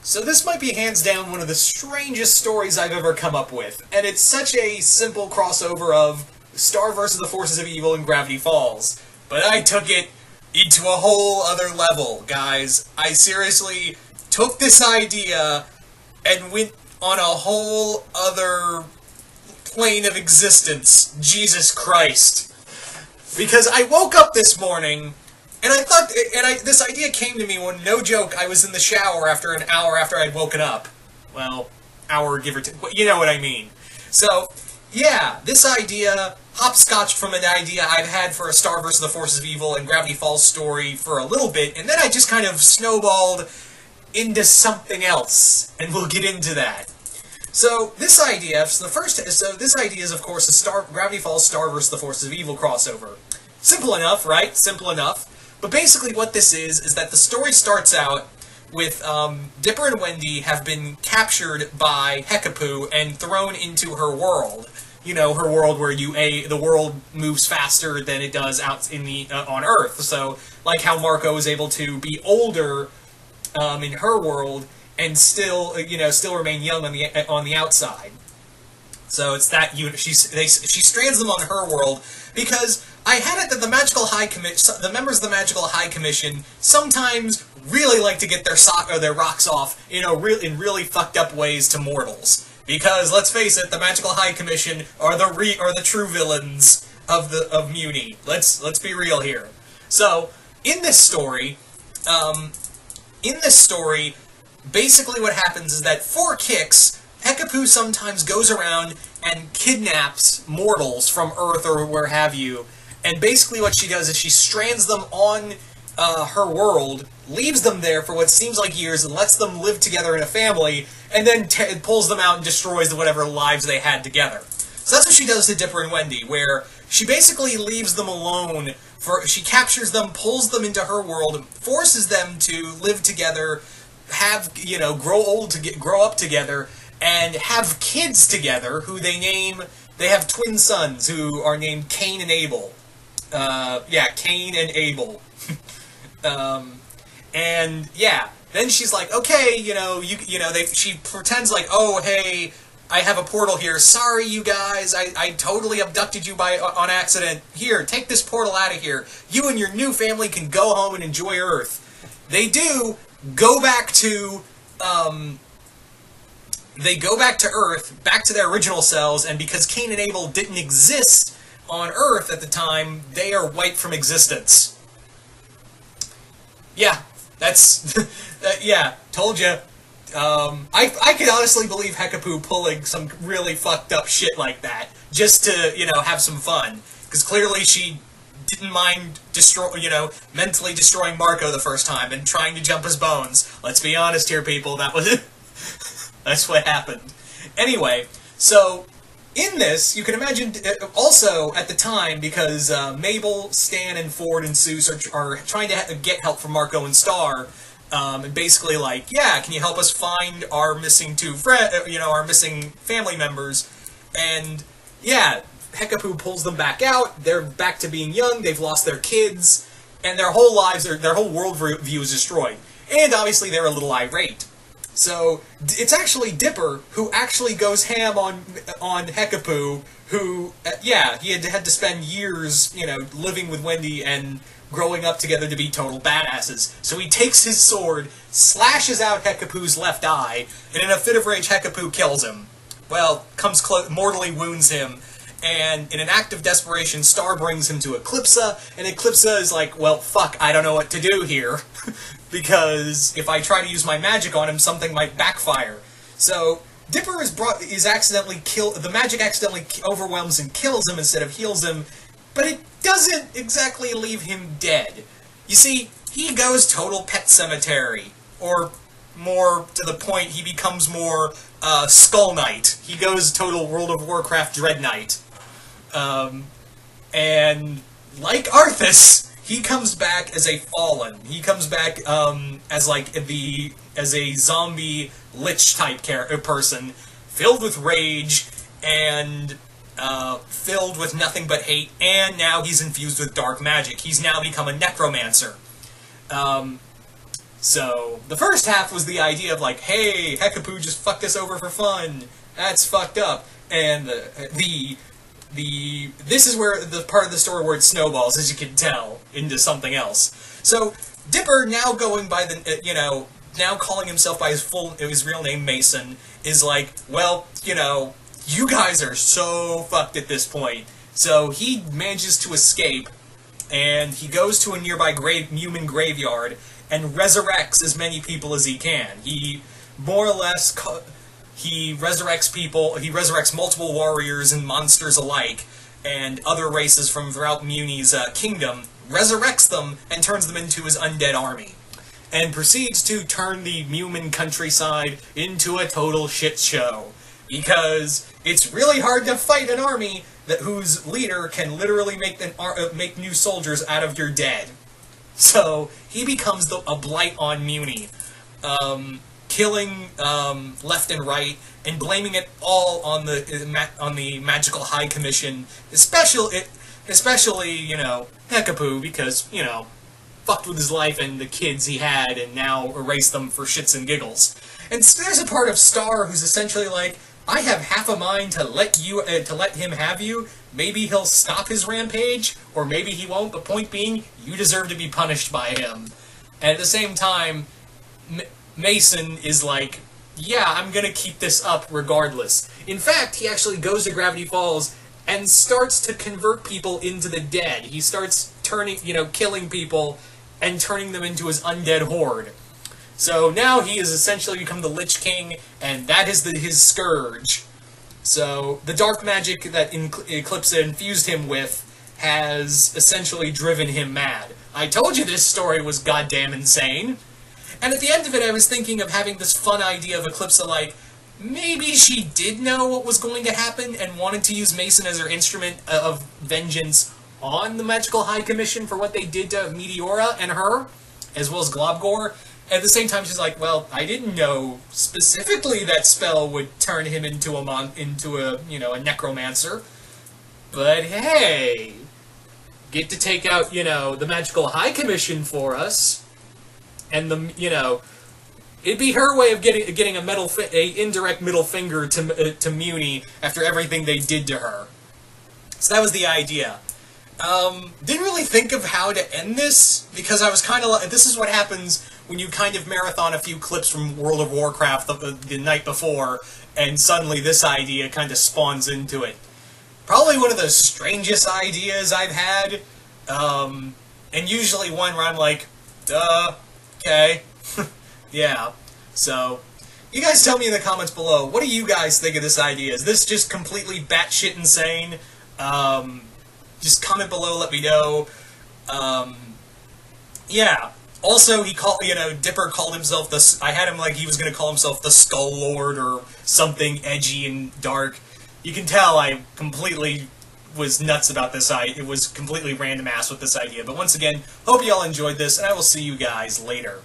So this might be hands down one of the strangest stories I've ever come up with, and it's such a simple crossover of Star versus the Forces of Evil and Gravity Falls, but I took it into a whole other level, guys. I seriously took this idea and went on a whole other plane of existence. Jesus Christ. Because I woke up this morning, and I thought, this idea came to me when, no joke, I was in the shower after an hour after I'd woken up. Well, hour give or take, you know what I mean. So, yeah, this idea hopscotched from an idea I've had for a Star vs. the Forces of Evil and Gravity Falls story for a little bit, and then I just kind of snowballed into something else, and we'll get into that. So this idea, this idea is of course a Gravity Falls Star vs. the Forces of Evil crossover. Simple enough, right? Simple enough. But basically what this is that the story starts out with Dipper and Wendy have been captured by Hekapoo and thrown into her world. You know, her world where the world moves faster than it does out in the on Earth. So, like how Marco is able to be older in her world and still remain young on the outside. So it's that she strands them on her world because I had it that the members of the Magical High Commission sometimes really like to get their rocks off in really fucked up ways to mortals. Because let's face it, the Magical High Commission are the true villains of Muni. Let's be real here. So in this story, basically what happens is that for kicks, Hekapoo sometimes goes around and kidnaps mortals from Earth or where have you, and basically what she does is she strands them on her world, leaves them there for what seems like years, and lets them live together in a family, and then pulls them out and destroys whatever lives they had together. So that's what she does to Dipper and Wendy, where she basically leaves them alone. She captures them, pulls them into her world, forces them to live together, grow up together, and have kids together who they have twin sons who are named Cain and Abel. Cain and Abel. Then she's like, okay, she pretends like, oh, hey, I have a portal here. Sorry, you guys, I totally abducted you on accident. Here, take this portal out of here. You and your new family can go home and enjoy Earth. They do go back to, Earth, back to their original selves, and because Cain and Abel didn't exist on Earth at the time, they are wiped from existence. Yeah, that's, told you. I could honestly believe Hekapoo pulling some really fucked up shit like that, just to, have some fun. Because clearly she didn't mind mentally destroying Marco the first time and trying to jump his bones. Let's be honest here, people, that was it. That's what happened. Anyway, so in this, you can imagine, also at the time, because Mabel, Stan, and Ford and Seuss are trying to get help from Marco and Star, and basically like, yeah, can you help us find our missing our missing family members? And yeah, Hekapoo pulls them back out. They're back to being young. They've lost their kids, and their whole world view is destroyed. And obviously, they're a little irate. So it's actually Dipper who actually goes ham on Hekapoo, who he had to spend years living with Wendy and growing up together to be total badasses. So he takes his sword, slashes out Hekapoo's left eye, and in a fit of rage, Hekapoo kills him. Well, comes close, mortally wounds him, and in an act of desperation, Star brings him to Eclipsa, and Eclipsa is like, well, fuck, I don't know what to do here, because if I try to use my magic on him, something might backfire. So Dipper is accidentally killed. The magic accidentally overwhelms and kills him instead of heals him, but it doesn't exactly leave him dead. You see, he goes total Pet Cemetery, or more to the point, he becomes more Skull Knight. He goes total World of Warcraft Dread Knight. And like Arthas, he comes back as a fallen. He comes back as a zombie lich type person, filled with rage and filled with nothing but hate, and now he's infused with dark magic. He's now become a necromancer. So, the first half was the idea of like, hey, Hekapoo just fucked us over for fun. That's fucked up. And this is where the part of the story where it snowballs, as you can tell, into something else. So, Dipper, now going by the, now calling himself by his real name, Mason, is like, well, you guys are so fucked at this point. So, he manages to escape, and he goes to a nearby human graveyard, and resurrects as many people as he can. He, more or less, he resurrects people, he resurrects multiple warriors and monsters alike, and other races from throughout Muni's kingdom, resurrects them, and turns them into his undead army. And proceeds to turn the human countryside into a total shit show. Because it's really hard to fight an army whose leader can literally make new soldiers out of your dead. So, he becomes a blight on Muni, killing left and right, and blaming it all on the Magical High Commission, especially, Hekapoo, because, fucked with his life and the kids he had, and now erased them for shits and giggles. And there's a part of Star who's essentially like, I have half a mind to let him have you. Maybe he'll stop his rampage, or maybe he won't, but point being, you deserve to be punished by him. And at the same time, Mason is like, yeah, I'm gonna keep this up regardless. In fact, he actually goes to Gravity Falls and starts to convert people into the dead. He starts killing people and turning them into his undead horde. So now he has essentially become the Lich King, and that is his scourge. So the dark magic that Eclipse infused him with has essentially driven him mad. I told you this story was goddamn insane. And at the end of it, I was thinking of having this fun idea of Eclipse, like, maybe she did know what was going to happen and wanted to use Mason as her instrument of vengeance on the Magical High Commission for what they did to Meteora and her, as well as Globgor. At the same time, she's like, well, I didn't know specifically that spell would turn him into a necromancer. But hey, get to take out, the Magical High Commission for us. And it'd be her way of getting a indirect middle finger to Muni after everything they did to her. So that was the idea. Didn't really think of how to end this, because I was kind of like, this is what happens when you kind of marathon a few clips from World of Warcraft the night before, and suddenly this idea kind of spawns into it. Probably one of the strangest ideas I've had, and usually one where I'm like, duh, okay, yeah. So, you guys tell me in the comments below, what do you guys think of this idea? Is this just completely batshit insane? Just comment below, let me know. Yeah. Also, Dipper called himself I had him like he was going to call himself the Skull Lord or something edgy and dark. You can tell I completely was nuts about this idea. It was completely random ass with this idea. But once again, hope you all enjoyed this, and I will see you guys later.